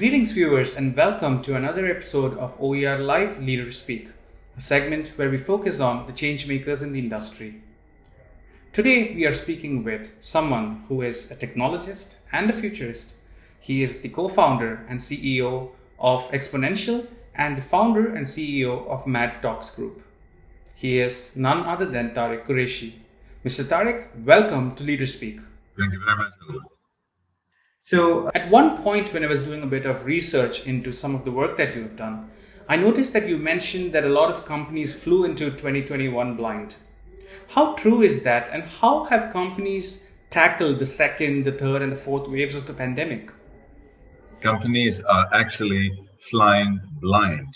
Greetings, viewers, and welcome to another episode of OER Live Leaderspeak, a segment where we focus on the change makers in the industry. Today, we are speaking with someone who is a technologist and a futurist. He is the co-founder and CEO of Xponential and the founder and CEO of Mad Talks Group. He is none other than Tariq Qureishy. Mr. Tariq, welcome to Leaderspeak. Thank you very much. So at one point when I was doing a bit of research into some of the work that you have done, I noticed that you mentioned that a lot of companies flew into 2021 blind. How true is that, and how have companies tackled the second, the third, and the fourth waves of the pandemic? Companies are actually flying blind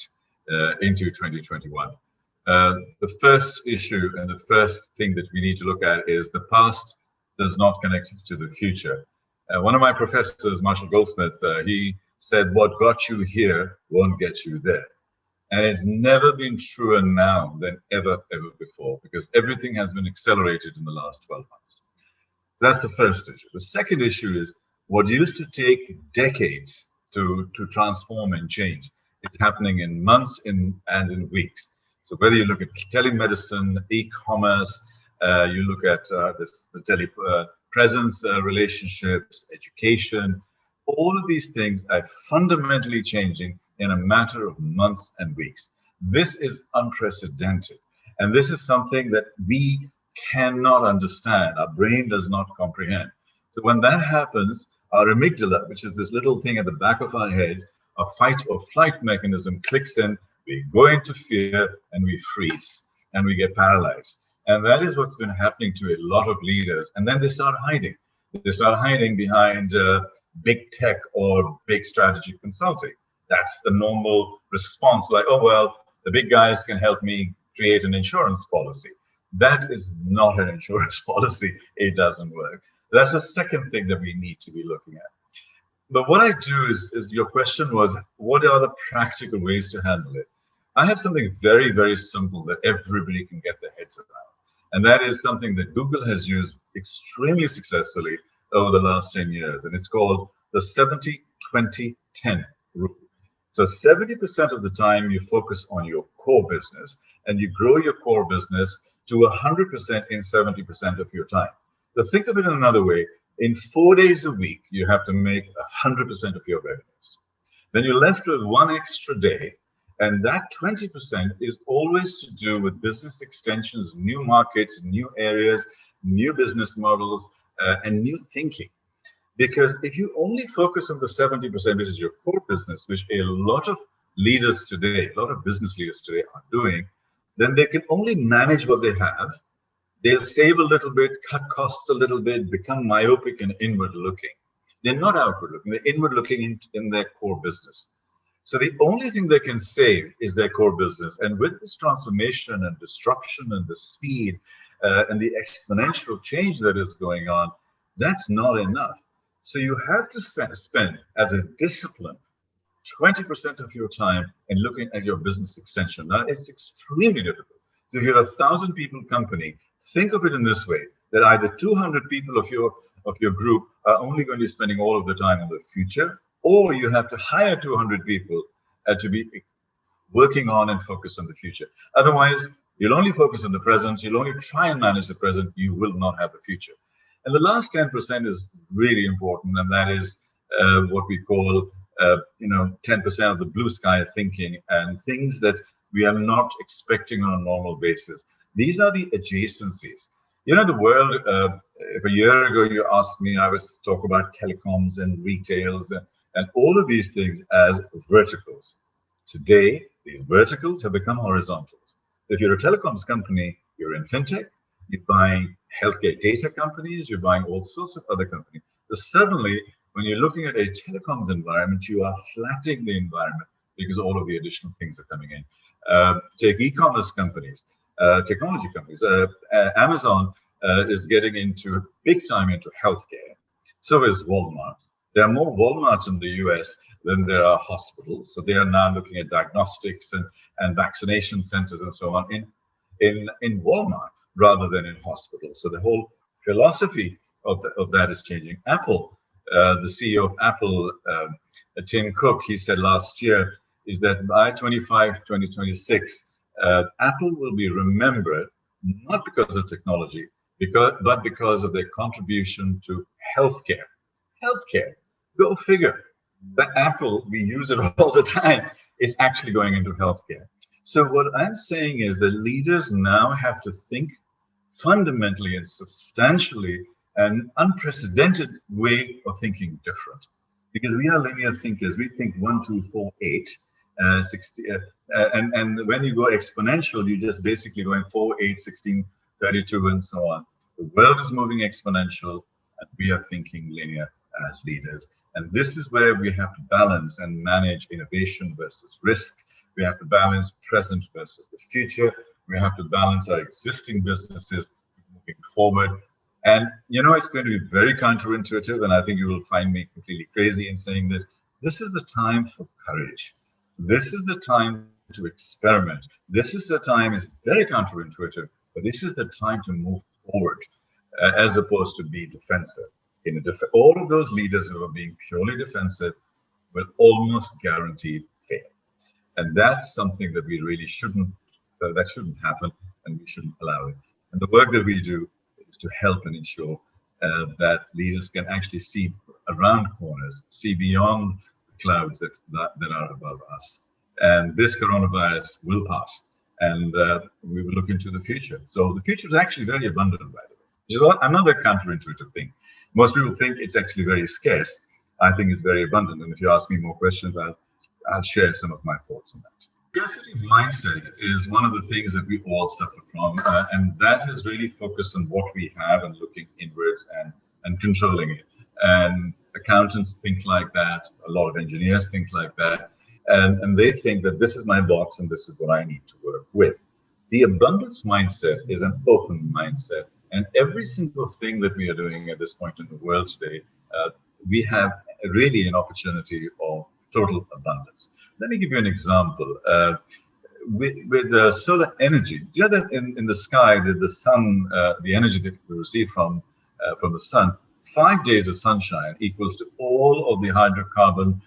into 2021. The first issue and the first thing that we need to look at is the past does not connect to the future. One of my professors, Marshall Goldsmith, he said, what got you here won't get you there. And it's never been truer now than ever before, because everything has been accelerated in the last 12 months. That's the first issue. The second issue is what used to take decades to transform and change. It's happening in months and in weeks. So whether you look at telemedicine, e-commerce, you look at the presence relationships, education, all of these things are fundamentally changing in a matter of months and weeks. This is unprecedented. And this is something that we cannot understand. Our brain does not comprehend. So when that happens, our amygdala, which is this little thing at the back of our heads, a fight or flight mechanism clicks in, we go into fear and we freeze and we get paralyzed. And that is what's been happening to a lot of leaders. And then they start hiding. They start hiding behind big tech or big strategy consulting. That's the normal response, like, oh, well, the big guys can help me create an insurance policy. That is not an insurance policy. It doesn't work. That's the second thing that we need to be looking at. But what I do is your question was, what are the practical ways to handle it? I have something very, very simple that everybody can get their heads around. And that is something that Google has used extremely successfully over the last 10 years. And it's called the 70-20-10 rule. So 70% of the time you focus on your core business and you grow your core business to 100% in 70% of your time. So think of it in another way. In 4 days a week, you have to make 100% of your revenues. Then you're left with one extra day. And that 20% is always to do with business extensions, new markets, new areas, new business models, and new thinking. Because if you only focus on the 70%, which is your core business, which a lot of leaders today, a lot of business leaders today are doing, then they can only manage what they have. They'll save a little bit, cut costs a little bit, become myopic and inward looking. They're not outward looking, they're inward looking in their core business. So the only thing they can save is their core business. And with this transformation and disruption and the speed and the exponential change that is going on, that's not enough. So you have to spend as a discipline 20% of your time in looking at your business extension. Now, it's extremely difficult. So if you're a 1,000 people company, think of it in this way, that either 200 people of your group are only going to be spending all of the time on the future, or you have to hire 200 people to be working on and focused on the future. Otherwise, you'll only focus on the present, you'll only try and manage the present, you will not have a future. And the last 10% is really important, and that is what we call 10% of the blue sky thinking and things that we are not expecting on a normal basis. These are the adjacencies. You know, the world, if a year ago you asked me, I was talking about telecoms and retails and all of these things as verticals. Today, these verticals have become horizontals. If you're a telecoms company, you're in fintech, you're buying healthcare data companies, you're buying all sorts of other companies. So suddenly, when you're looking at a telecoms environment, you are flattening the environment because all of the additional things are coming in. Take e-commerce companies, technology companies. Amazon is getting into big time into healthcare. So is Walmart. There are more Walmarts in the US than there are hospitals. So they are now looking at diagnostics and vaccination centers and so on in Walmart rather than in hospitals. So the whole philosophy of that is changing. Apple The CEO of Apple, Tim Cook, he said last year, is that by 2026, Apple will be remembered not because of technology, but because of their contribution to healthcare. Healthcare, go figure. The Apple, we use it all the time, is actually going into healthcare. So what I'm saying is that leaders now have to think fundamentally and substantially an unprecedented way of thinking different. Because we are linear thinkers. We think 1, 2, 4, 8, 60, and when you go exponential, you just basically going 4, 8, 16, 32, and so on. The world is moving exponential, and we are thinking linear as leaders. And this is where we have to balance and manage innovation versus risk. We have to balance present versus the future. We have to balance our existing businesses moving forward. And it's going to be very counterintuitive, and I think you will find me completely crazy in saying this. This is the time for courage. This is the time to experiment. This is the time, it's very counterintuitive, but this is the time to move forward as opposed to be defensive. All of those leaders who are being purely defensive will almost guaranteed fail. And that's something that we really shouldn't happen, and we shouldn't allow it. And the work that we do is to help and ensure that leaders can actually see around corners, see beyond the clouds that are above us. And this coronavirus will pass, and we will look into the future. So the future is actually very abundant, by the way. Which is another counterintuitive thing. Most people think it's actually very scarce. I think it's very abundant. And if you ask me more questions, I'll share some of my thoughts on that. Scarcity mindset is one of the things that we all suffer from, and that is really focused on what we have and looking inwards and controlling it. And accountants think like that. A lot of engineers think like that. And they think that this is my box and this is what I need to work with. The abundance mindset is an open mindset. And every single thing that we are doing at this point in the world today, we have really an opportunity of total abundance. Let me give you an example. With solar energy, do you know that in the sky, the sun, the energy that we receive from the sun, 5 days of sunshine equals to all of the hydrocarbon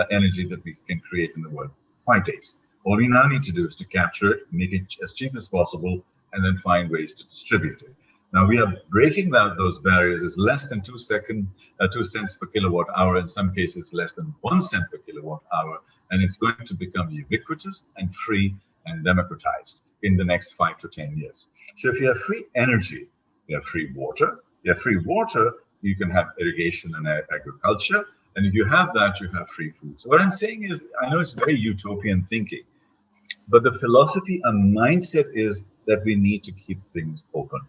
energy that we can create in the world. 5 days. All we now need to do is to capture it, make it as cheap as possible, and then find ways to distribute it. Now we are breaking down those barriers. It's less than 2 cents per kilowatt hour. In some cases, less than 1 cent per kilowatt hour. And it's going to become ubiquitous and free and democratized in the next 5 to 10 years. So if you have free energy, you have free water. You have free water, you can have irrigation and agriculture. And if you have that, you have free food. So what I'm saying is, I know it's very utopian thinking, but the philosophy and mindset is that we need to keep things open.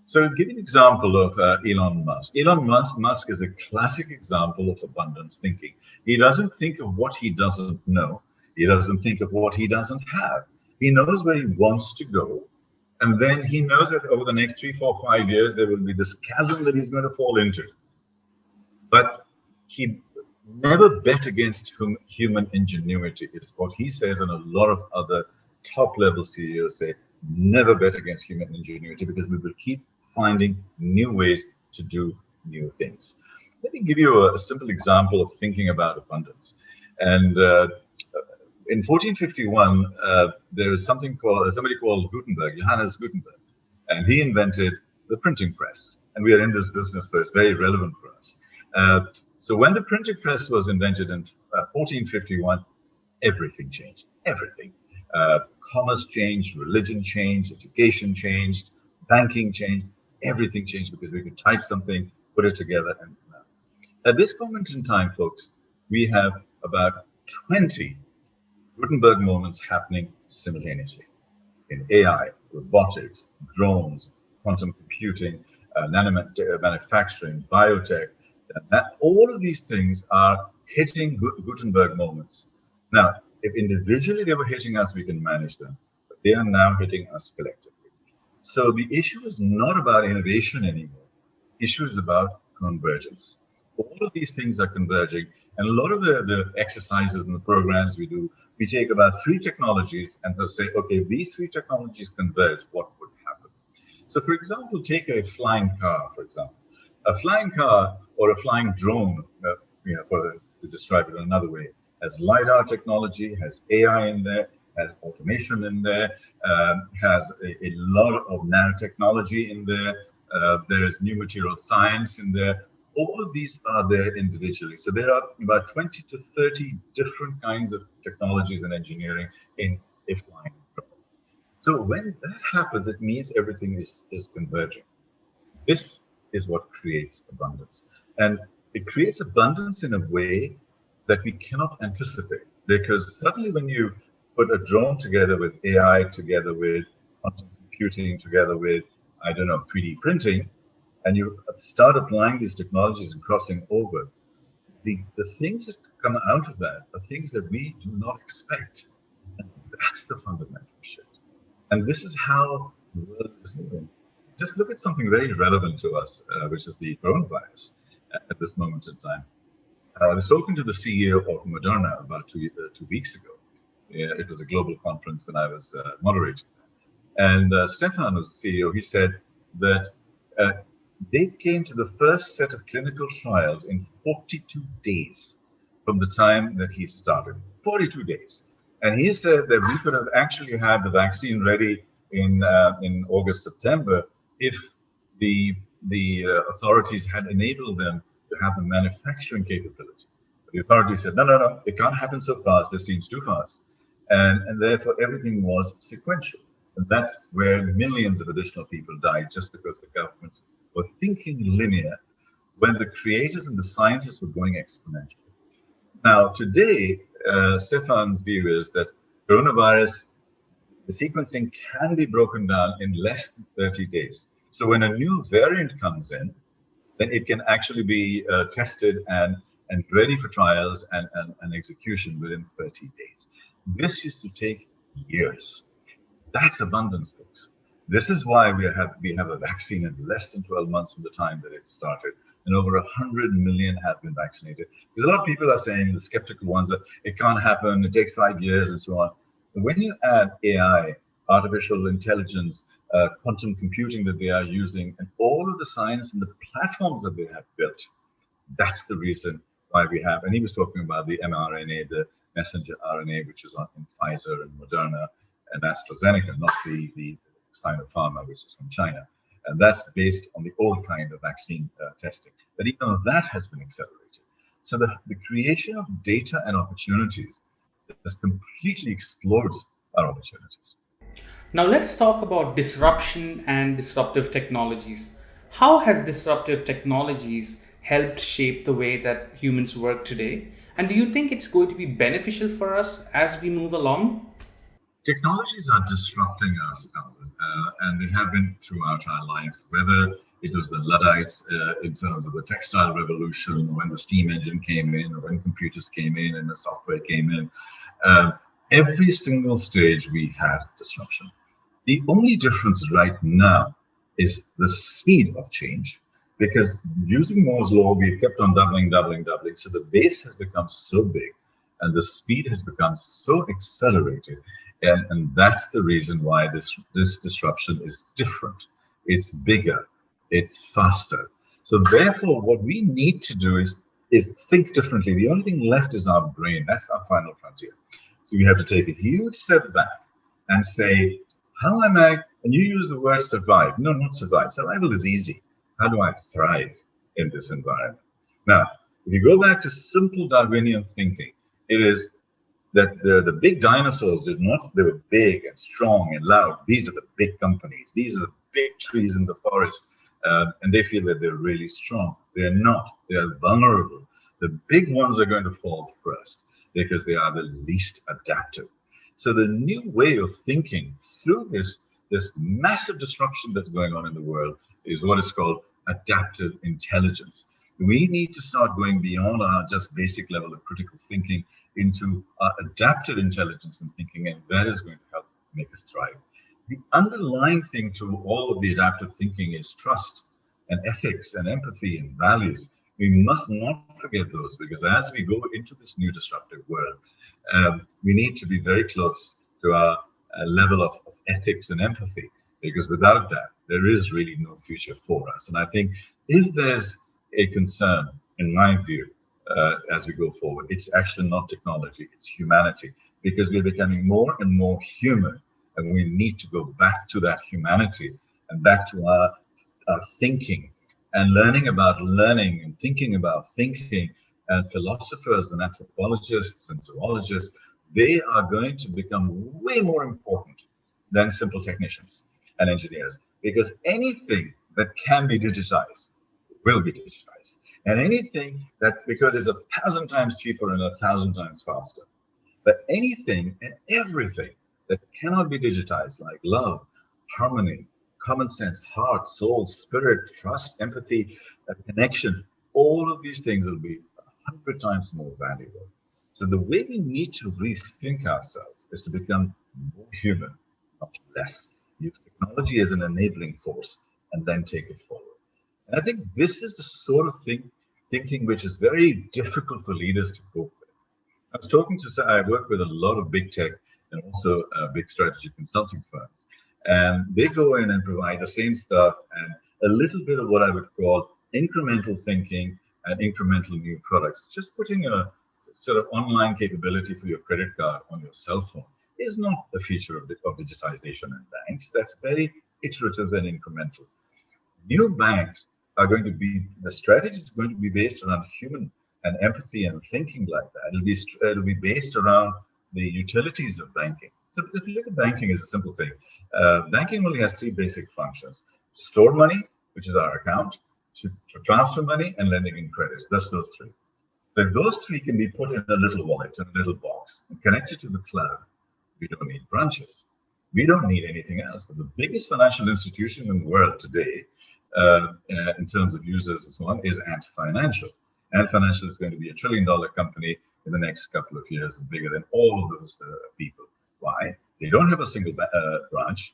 So I'll give you an example of Elon Musk. Elon Musk is a classic example of abundance thinking. He doesn't think of what he doesn't know. He doesn't think of what he doesn't have. He knows where he wants to go. And then he knows that over the next 3, 4, 5 years, there will be this chasm that he's going to fall into. But he never bet against human ingenuity. It's what he says, and a lot of other top-level CEOs say, never bet against human ingenuity, because we will keep finding new ways to do new things. Let me give you a simple example of thinking about abundance. And in 1451, there was somebody called Gutenberg, Johannes Gutenberg, and he invented the printing press. And we are in this business, so it's very relevant for us. So when the printing press was invented in 1451, everything changed, everything. Commerce changed, religion changed, education changed, banking changed, everything changed, because we could type something, put it together, and at this moment in time, folks, we have about 20 Gutenberg moments happening simultaneously in AI, robotics, drones, quantum computing, manufacturing, biotech. All of these things are hitting Gutenberg moments. Now, if individually they were hitting us, we can manage them, but they are now hitting us collectively. So the issue is not about innovation anymore. The issue is about convergence. All of these things are converging, and a lot of the exercises and the programs we do, we take about 3 technologies and so say, okay, if these 3 technologies converge, what would happen? So for example, take a flying car, for example. A flying car or a flying drone, to describe it another way, has LiDAR technology, has AI in there, has automation in there, has a lot of nanotechnology in there. There is new material science in there. All of these are there individually. So there are about 20 to 30 different kinds of technologies and engineering in a flying drone. So when that happens, it means everything is converging. This is what creates abundance. And it creates abundance in a way that we cannot anticipate. Because suddenly when you put a drone together with AI, together with quantum computing, together with, 3D printing, and you start applying these technologies and crossing over, the things that come out of that are things that we do not expect. And that's the fundamental shift. And this is how the world is moving. Just look at something very relevant to us, which is the coronavirus at this moment in time. I was talking to the CEO of Moderna about 2 weeks ago. It was a global conference and I was moderating. And Stefan was the CEO. He said that they came to the first set of clinical trials in 42 days from the time that he started. 42 days. And he said that we could have actually had the vaccine ready in August, September, if the authorities had enabled them to have the manufacturing capability. The authorities said, no, it can't happen so fast. This seems too fast. And therefore, everything was sequential. And that's where millions of additional people died, just because the governments were thinking linear when the creators and the scientists were going exponential. Now, today, Stefan's view is that coronavirus, the sequencing can be broken down in less than 30 days. So when a new variant comes in, then it can actually be tested and ready for trials and execution within 30 days. This used to take years. That's abundance, folks. This is why we have a vaccine in less than 12 months from the time that it started, and over 100 million have been vaccinated. Because a lot of people are saying, the skeptical ones, that it can't happen, it takes 5 years and so on. But when you add AI, artificial intelligence, quantum computing that they are using, and all of the science and the platforms that they have built, that's the reason why we have. And he was talking about the mRNA, the messenger RNA, which is in Pfizer and Moderna and AstraZeneca, not the Sinopharma, which is from China. And that's based on the old kind of vaccine testing. But even that has been accelerated. So the creation of data and opportunities has completely explodes our opportunities. Now let's talk about disruption and disruptive technologies. How has disruptive technologies helped shape the way that humans work today? And do you think it's going to be beneficial for us as we move along? Technologies are disrupting us, and they have been throughout our lives, whether it was the Luddites in terms of the textile revolution, when the steam engine came in, or when computers came in and the software came in. Every single stage we had disruption. The only difference right now is the speed of change, because using Moore's law, we've kept on doubling. So the base has become so big and the speed has become so accelerated. And that's the reason why this disruption is different. It's bigger, it's faster. So therefore, what we need to do is think differently. The only thing left is our brain. That's our final frontier. So we have to take a huge step back and say, how am I, and you use the word survive. No, not survive. Survival is easy. How do I thrive in this environment? Now, if you go back to simple Darwinian thinking, it is that the big dinosaurs they were big and strong and loud. These are the big companies. These are the big trees in the forest. And they feel that they're really strong. They're not. They are vulnerable. The big ones are going to fall first because they are the least adaptive. So the new way of thinking through this massive disruption that's going on in the world is what is called adaptive intelligence. We need to start going beyond our just basic level of critical thinking into adaptive intelligence and thinking, and that is going to help make us thrive. The underlying thing to all of the adaptive thinking is trust and ethics and empathy and values. We must not forget those, because as we go into this new disruptive world, we need to be very close to our level of ethics and empathy, because without that, there is really no future for us. And I think If there's a concern, in my view, as we go forward, it's actually not technology, it's humanity, because we're becoming more and more human, and we need to go back to that humanity and back to our thinking and learning about learning and thinking about thinking. And philosophers and anthropologists and zoologists, they are going to become way more important than simple technicians and engineers, because anything that can be digitized will be digitized. And anything that, because it's 1,000 times cheaper and 1,000 times faster, but anything and everything that cannot be digitized, like love, harmony, common sense, heart, soul, spirit, trust, empathy, connection, all of these things will be 100 times more valuable. So the way we need to rethink ourselves is to become more human, not less. Use technology as an enabling force and then take it forward. And I think this is the sort of thinking which is very difficult for leaders to cope with. I was talking to, I work with a lot of big tech and also big strategy consulting firms, and they go in and provide the same stuff and a little bit of what I would call incremental thinking and incremental new products. Just putting a sort of online capability for your credit card on your cell phone is not the feature of digitization in banks. That's very iterative and incremental. New banks are going to be, the strategy is going to be based around human and empathy and thinking like that. It'll be based around the utilities of banking. So if you look at banking as a simple thing, banking only has three basic functions: store money, which is our account, to transfer money, and lending in credits. That's those three. So if those three can be put in a little wallet, in a little box, and connected to the cloud, we don't need branches. We don't need anything else. The biggest financial institution in the world today, in terms of users and so on, is Ant Financial. Ant Financial is going to be $1 trillion company in the next couple of years, and bigger than all of those people. Why? They don't have a single branch,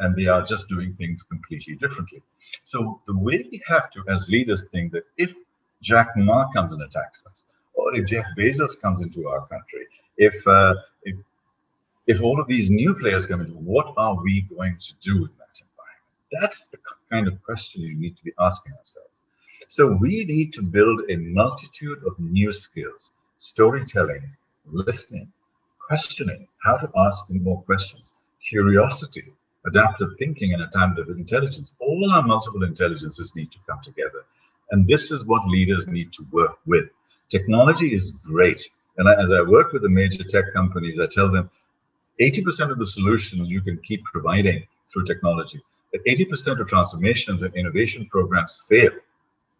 and they are just doing things completely differently. So the way we have to, as leaders, think that if Jack Ma comes and attacks us, or if Jeff Bezos comes into our country, if all of these new players come in, what are we going to do in that environment? That's the kind of question you need to be asking ourselves. So we need to build a multitude of new skills: storytelling, listening, questioning, how to ask more questions, curiosity, adaptive thinking, and adaptive intelligence. All our multiple intelligences need to come together. And this is what leaders need to work with. Technology is great. And as I work with the major tech companies, I tell them 80% of the solutions you can keep providing through technology, but 80% of transformations and innovation programs fail.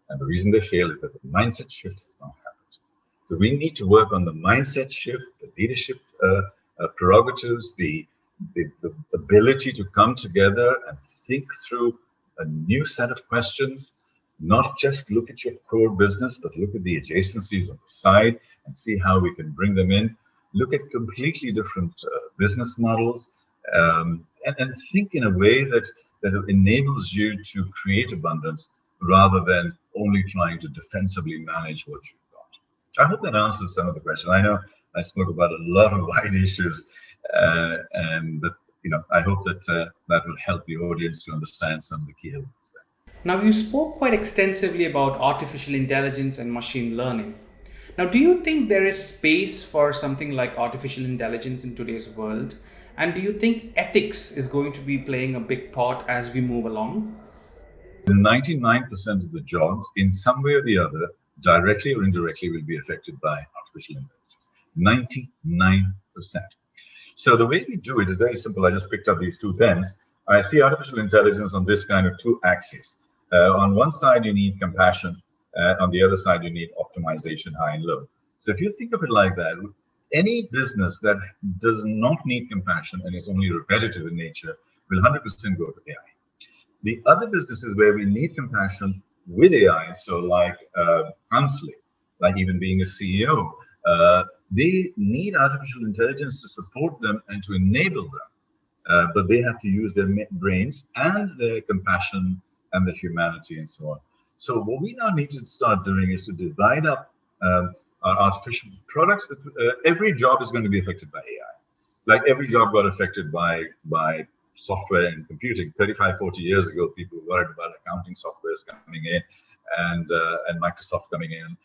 And the reason they fail is that the mindset shift has not happened. So we need to work on the mindset shift, the leadership prerogatives, the ability to come together and think through a new set of questions, not just look at your core business, but look at the adjacencies on the side and see how we can bring them in. Look at completely different business models, and think in a way that enables you to create abundance rather than only trying to defensively manage what you've got. I hope that answers some of the questions. I know I spoke about a lot of wide issues, and that, I hope that that will help the audience to understand some of the key elements there. Now, you spoke quite extensively about artificial intelligence and machine learning. Now, do you think there is space for something like artificial intelligence in today's world? And do you think ethics is going to be playing a big part as we move along? 99% of the jobs, in some way or the other, directly or indirectly, will be affected by artificial intelligence. 99%. So the way we do it is very simple. I just picked up these two pens. I see artificial intelligence on this kind of two axes. On one side, you need compassion. On the other side, you need optimization, high and low. So if you think of it like that, any business that does not need compassion and is only repetitive in nature will 100% go to AI. The other businesses where we need compassion with AI, so like counseling, like even being a CEO, they need artificial intelligence to support them and to enable them. But they have to use their brains and their compassion and the humanity and so on. So what we now need to start doing is to divide up our artificial products. That every job is going to be affected by AI. Like every job got affected by software and computing. 35, 40 years ago, people were worried about accounting softwares coming in and Microsoft coming in.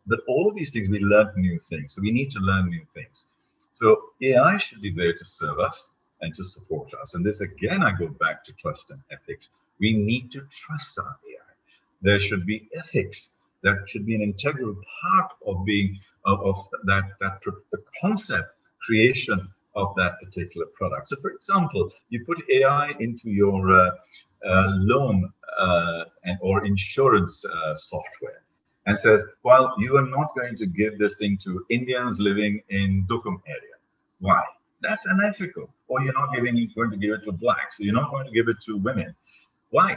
But all of these things, we learned new things. So we need to learn new things. So AI should be there to serve us and to support us. And this, again, I go back to trust and ethics. We need to trust our AI. There should be ethics. That should be an integral part of being the concept creation of that particular product. So, for example, you put AI into your loan or insurance software, and says, well, you are not going to give this thing to Indians living in Dukum area. Why? That's unethical. Or you're not going to give it to blacks. So you're not going to give it to women. Why?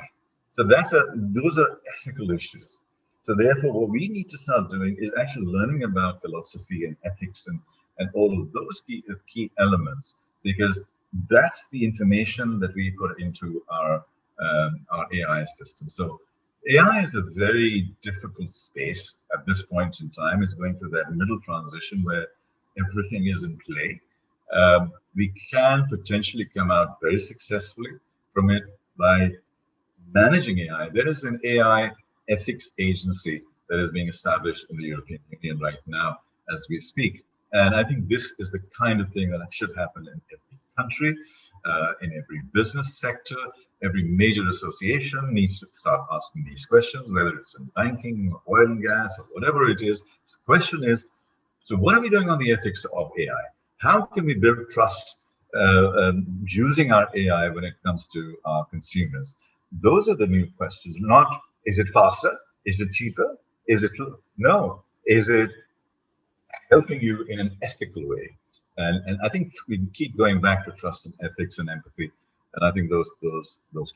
So those are ethical issues. So therefore, what we need to start doing is actually learning about philosophy and ethics and all of those key elements, because that's the information that we put into our AI system. So AI is a very difficult space at this point in time. It's going through that middle transition where everything is in play. We can potentially come out very successfully from it by managing AI. There is an AI ethics agency that is being established in the European Union right now as we speak. And I think this is the kind of thing that should happen in every country, in every business sector. Every major association needs to start asking these questions, whether it's in banking, or oil and gas, or whatever it is. The question is, so what are we doing on the ethics of AI? How can we build trust using our AI when it comes to our consumers? Those are the new questions. Not, is it faster? Is it cheaper? Is it, no, is it helping you in an ethical way? And I think we keep going back to trust and ethics and empathy. And I think those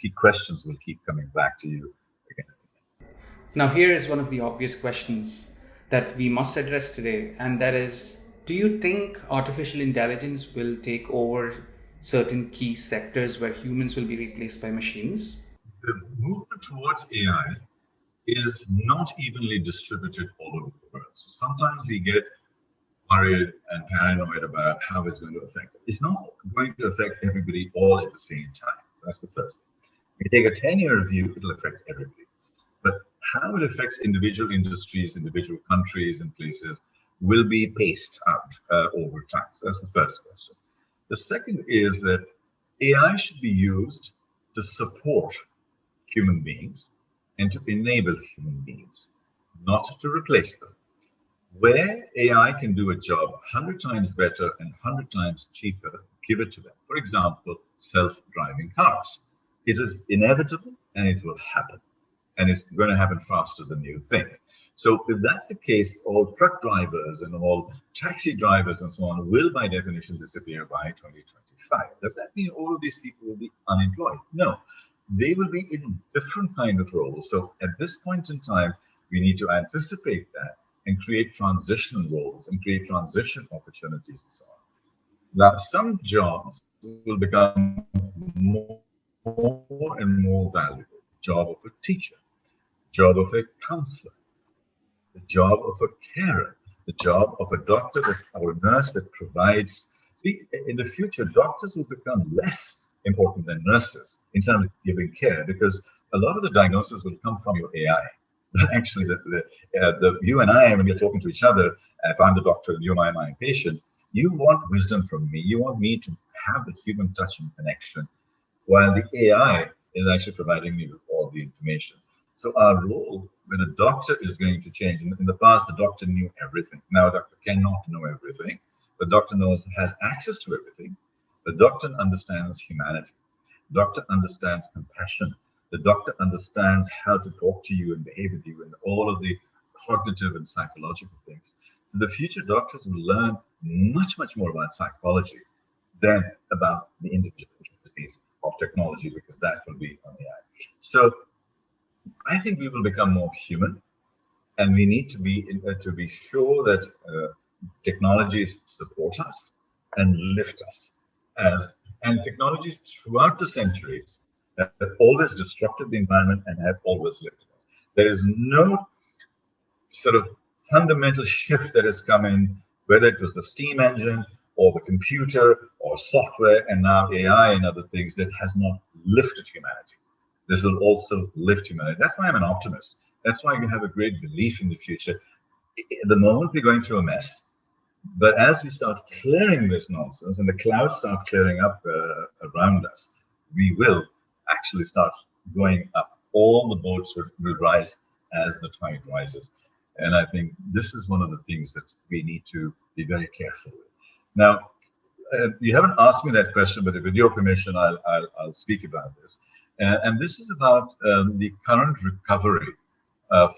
key questions will keep coming back to you again. Now, here is one of the obvious questions that we must address today, and that is, do you think artificial intelligence will take over certain key sectors where humans will be replaced by machines? The movement towards AI is not evenly distributed all over the world. So sometimes we get worried and paranoid about how it's going to affect it. It's not going to affect everybody all at the same time. So that's the first thing. If you take a 10-year view, it'll affect everybody. But how it affects individual industries, individual countries and places will be paced out over time. So that's the first question. The second is that AI should be used to support human beings and to enable human beings, not to replace them. Where AI can do a job 100 times better and 100 times cheaper, give it to them. For example, self-driving cars. It is inevitable and it will happen. And it's going to happen faster than you think. So if that's the case, all truck drivers and all taxi drivers and so on will by definition disappear by 2025. Does that mean all of these people will be unemployed? No, they will be in different kind of roles. So at this point in time, we need to anticipate that and create transition roles and create transition opportunities and so on. Now, some jobs will become more and more valuable. The job of a teacher, the job of a counselor, the job of a carer, the job of a doctor or a nurse that provides. See, in the future, doctors will become less important than nurses in terms of giving care, because a lot of the diagnosis will come from your AI. Actually, you and I, when we're talking to each other, if I'm the doctor and you're my patient, you want wisdom from me. You want me to have the human touch and connection, while the AI is actually providing me with all the information. So our role with a doctor is going to change. In the past, the doctor knew everything. Now, a doctor cannot know everything. The doctor has access to everything. The doctor understands humanity. The doctor understands compassion. The doctor understands how to talk to you and behave with you and all of the cognitive and psychological things. So the future doctors will learn much, much more about psychology than about the individual intricacies of technology, because that will be on AI. So I think we will become more human, and we need to be sure that technologies support us and lift us. And technologies throughout the centuries have always disrupted the environment and have always lifted us. There is no sort of fundamental shift that has come in, whether it was the steam engine or the computer or software and now AI and other things that has not lifted humanity. This will also lift humanity. That's why I'm an optimist. That's why we have a great belief in the future. At the moment, we're going through a mess. But as we start clearing this nonsense and the clouds start clearing up around us, we will actually start going up. All the boats will rise as the tide rises. And I think this is one of the things that we need to be very careful with. Now, you haven't asked me that question, but with your permission, I'll speak about this. And this is about the current recovery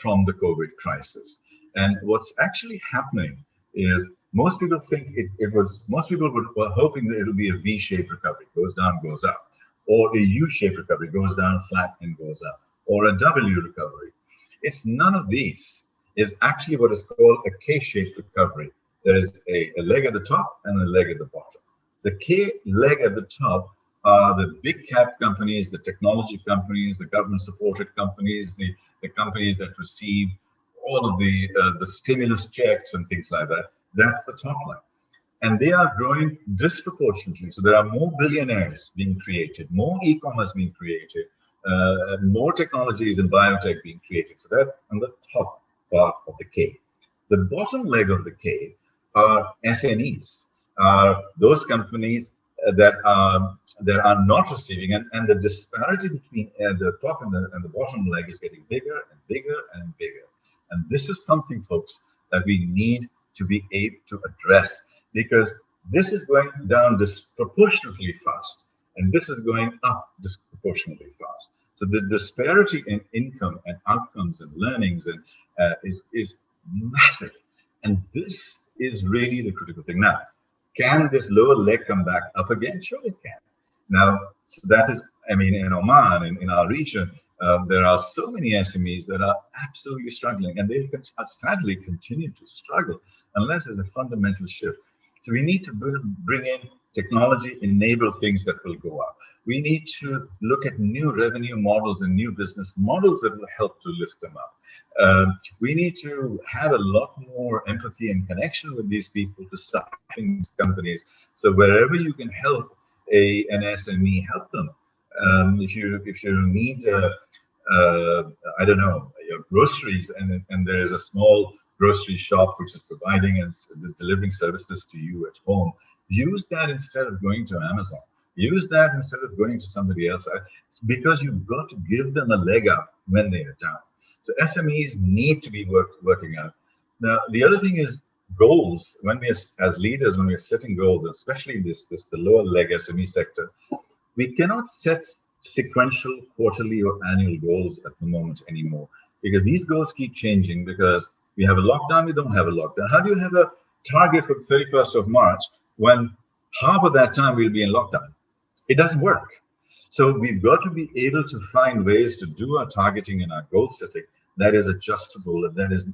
from the COVID crisis. And what's actually happening is most people think most people were hoping that it'll be a V-shaped recovery, goes down, goes up, or a U-shaped recovery, goes down flat and goes up, or a W recovery. It's none of these. Is actually what is called a K-shaped recovery. There is a leg at the top and a leg at the bottom. The K leg at the top are the big cap companies, the technology companies, the government supported companies, the companies that receive all of the stimulus checks and things like that. That's the top line. And they are growing disproportionately. So there are more billionaires being created, more e-commerce being created, more technologies in biotech being created. So that's on the top part of the K. The bottom leg of the K are SMEs, those companies that are not receiving, and the disparity between the top and the bottom leg is getting bigger and bigger and bigger. And this is something, folks, that we need to be able to address, because this is going down disproportionately fast, and this is going up disproportionately fast. So the disparity in income and outcomes and learnings and is massive, and this is really the critical thing. Now, can this lower leg come back up again? Sure, it can. Now, so that is, I mean, in Oman, in our region, there are so many SMEs that are absolutely struggling, and they sadly continue to struggle unless there's a fundamental shift. So we need to bring in technology-enabled things that will go up. We need to look at new revenue models and new business models that will help to lift them up. We need to have a lot more empathy and connection with these people to start these companies. So wherever you can help an SME, help them. If you need, I don't know, your groceries, and there is a small grocery shop which is providing and delivering services to you at home, use that instead of going to Amazon. Use that instead of going to somebody else, because you've got to give them a leg up when they are down. So SMEs need to be working out. Now, the other thing is goals. When we, as leaders, when we're setting goals, especially the lower leg SME sector, we cannot set sequential, quarterly, or annual goals at the moment anymore, because these goals keep changing. Because we have a lockdown, we don't have a lockdown. How do you have a target for the 31st of March when half of that time we'll be in lockdown? It doesn't work. So we've got to be able to find ways to do our targeting and our goal setting that is adjustable and that is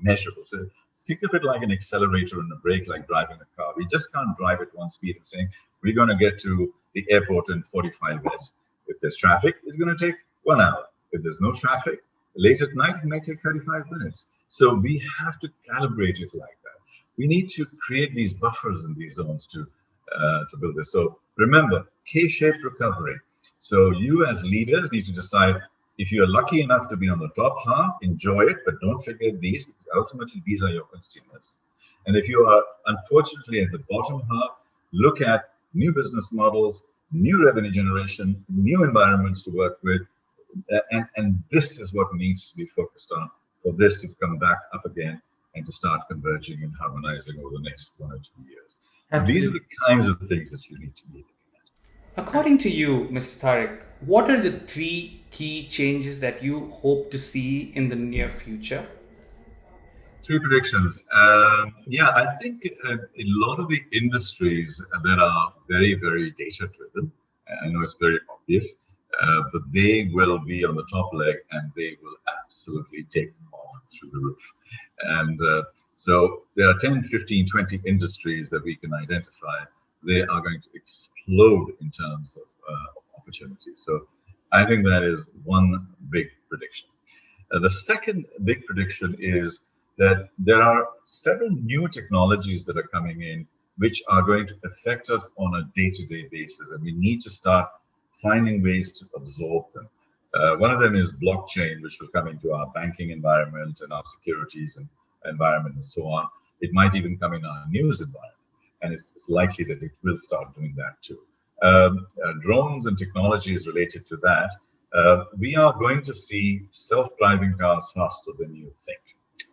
measurable. So think of it like an accelerator and a brake, like driving a car. We just can't drive at one speed and saying, we're going to get to the airport in 45 minutes. If there's traffic, it's going to take 1 hour. If there's no traffic, late at night, it might take 35 minutes. So we have to calibrate it like that. We need to create these buffers in these zones to build this. So remember, K-shaped recovery. So you as leaders need to decide, if you're lucky enough to be on the top half, enjoy it, but don't forget these, because ultimately these are your consumers. And if you are unfortunately at the bottom half, look at new business models, new revenue generation, new environments to work with, and this is what needs to be focused on for this to come back up again and to start converging and harmonizing over the next 1 or 2 years. These are the kinds of things that you need to be looking at. According to you, Mr. Tariq, what are the 3 key changes that you hope to see in the near future? 3 predictions. Yeah, I think a lot of the industries that are very, very data-driven, I know it's very obvious, but they will be on the top leg and they will absolutely take off through the roof. And so there are 10, 15, 20 industries that we can identify. They are going to explode in terms of opportunities. So I think that is one big prediction. The second big prediction is that there are several new technologies that are coming in which are going to affect us on a day-to-day basis, and we need to start finding ways to absorb them. One of them is blockchain, which will come into our banking environment and our securities and environment and so on. It might even come in our news environment, and it's likely that it will start doing that too. Drones and technologies related to that, we are going to see self-driving cars faster than you think.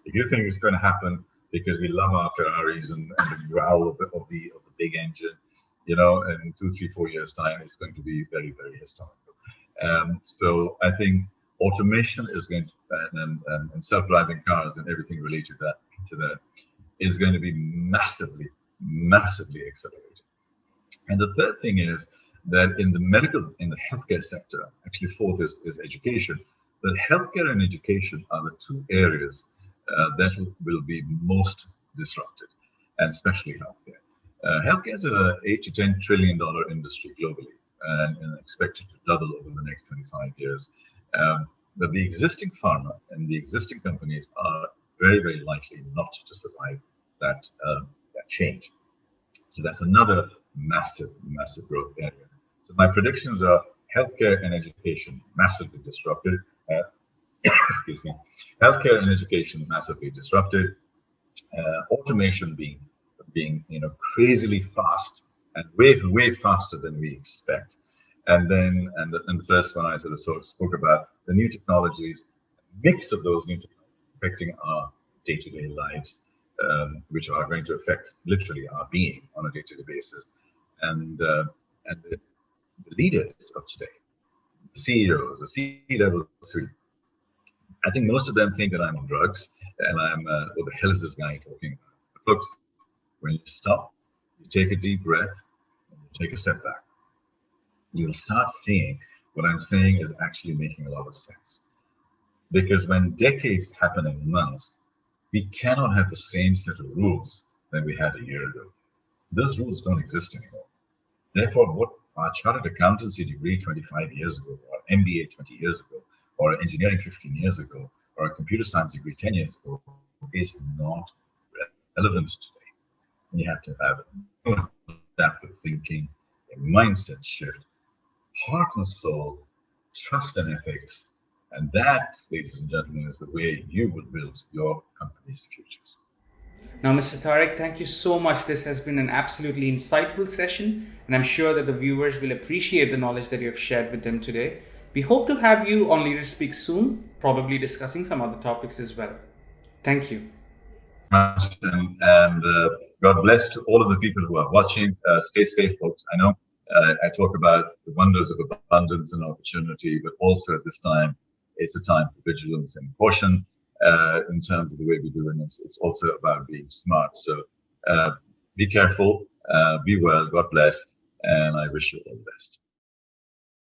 If you think it's going to happen because we love our Ferraris and the growl of the big engine, you know, in 2, 3, 4 years' time, it's going to be very, very historical. So I think automation is going to, and self-driving cars and everything related to that is going to be massively, massively accelerated. And the third thing is that in the healthcare sector, actually fourth is education, but healthcare and education are the two areas that will be most disrupted, and especially healthcare. Healthcare is an $8 to $10 trillion industry globally, and expected to double over the next 25 years. But the existing pharma and the existing companies are very, very likely not to survive that change. So that's another massive, massive growth area. So my predictions are healthcare and education massively disrupted. Excuse me. Healthcare and education massively disrupted. Automation being crazily fast and way faster than we expect. And then the first one I sort of spoke about, the new technologies, mix of those new technologies affecting our day-to-day lives, which are going to affect literally our being on a day-to-day basis. And the leaders of today, the CEOs, the C-level suite, I think most of them think that I'm on drugs and I'm, what the hell is this guy talking about? But folks, when you stop, you take a deep breath, and you take a step back, you'll start seeing what I'm saying is actually making a lot of sense. Because when decades happen in months, we cannot have the same set of rules that we had a year ago. Those rules don't exist anymore. Therefore, what our chartered accountancy degree 25 years ago, or MBA 20 years ago, or engineering 15 years ago, or a computer science degree 10 years ago, is not relevant today. You have to have adaptive thinking, a mindset shift, heart and soul, trust and ethics. And that, ladies and gentlemen, is the way you will build your company's futures. Now, Mr. Tariq, thank you so much. This has been an absolutely insightful session, and I'm sure that the viewers will appreciate the knowledge that you have shared with them today. We hope to have you on Leaderspeak soon, probably discussing some other topics as well. Thank you. And God bless to all of the people who are watching. Stay safe, folks. I know I talk about the wonders of abundance and opportunity, but also at this time, it's a time for vigilance and caution in terms of the way we do it. It's also about being smart. So be careful, be well, God bless, and I wish you all the best.